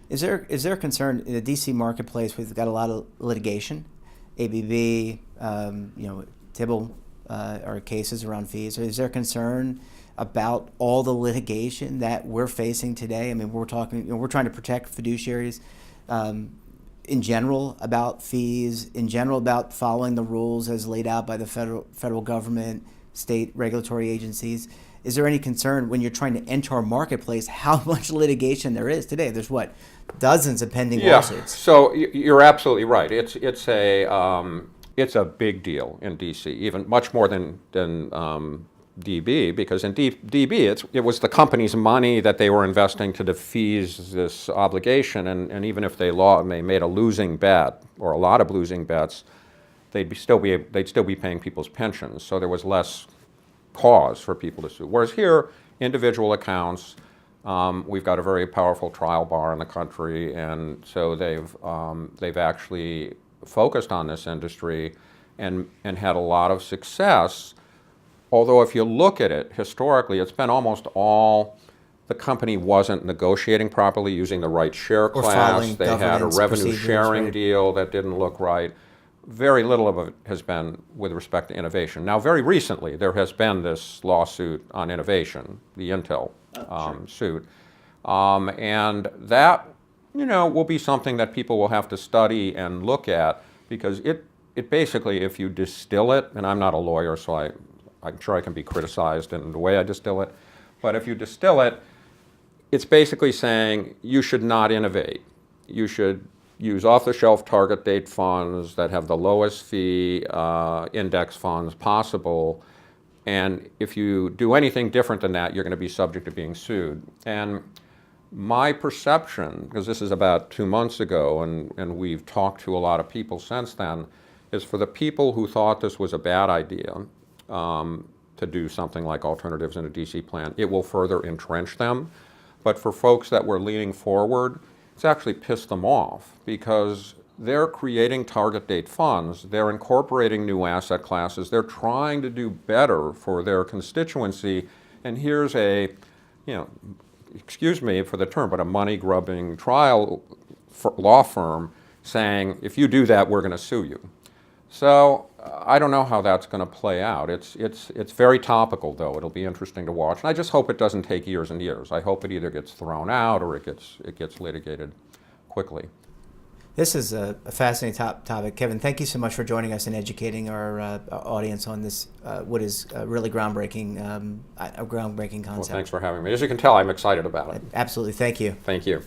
Is there concern in the DC marketplace? We've got a lot of litigation, ABB, Tibble, or cases around fees. Is there concern about all the litigation that we're facing today? I mean, we're talking, we're trying to protect fiduciaries in general about fees, in general about following the rules as laid out by the federal government, state regulatory agencies. Is there any concern when you're trying to enter our marketplace how much litigation there is today? There's what, dozens of pending lawsuits. So you're absolutely right. It's a big deal in DC, even much more than DB, because in DB it was the company's money that they were investing to defease this obligation, and even if they made a losing bet or a lot of losing bets, they'd still be paying people's pensions. So there was less cause for people to sue. Whereas here, individual accounts, we've got a very powerful trial bar in the country, and so they've actually focused on this industry and had a lot of success. Although if you look at it historically, it's been almost all the company wasn't negotiating properly, using the right share class. They had a revenue sharing deal that didn't look right. Very little of it has been with respect to innovation. Now, very recently, there has been this lawsuit on innovation, the Intel suit. And that, will be something that people will have to study and look at, because it basically, if you distill it, and I'm not a lawyer, so I'm sure I can be criticized in the way I distill it, but if you distill it, it's basically saying you should not innovate. You should use off-the-shelf target date funds that have the lowest fee index funds possible, and if you do anything different than that, you're going to be subject to being sued. And my perception, because this is about 2 months ago, and we've talked to a lot of people since then, is for the people who thought this was a bad idea to do something like alternatives in a DC plan, it will further entrench them. But for folks that were leaning forward, it's actually pissed them off, because they're creating target date funds, they're incorporating new asset classes, they're trying to do better for their constituency, and here's a, excuse me for the term, but a money-grubbing trial law firm saying, if you do that, we're going to sue you. So I don't know how that's going to play out. It's very topical, though. It'll be interesting to watch. And I just hope it doesn't take years and years. I hope it either gets thrown out or it gets litigated quickly. This is a fascinating topic. Kevin, thank you so much for joining us and educating our audience on this, what is really groundbreaking, a groundbreaking concept. Well, thanks for having me. As you can tell, I'm excited about it. Absolutely. Thank you. Thank you.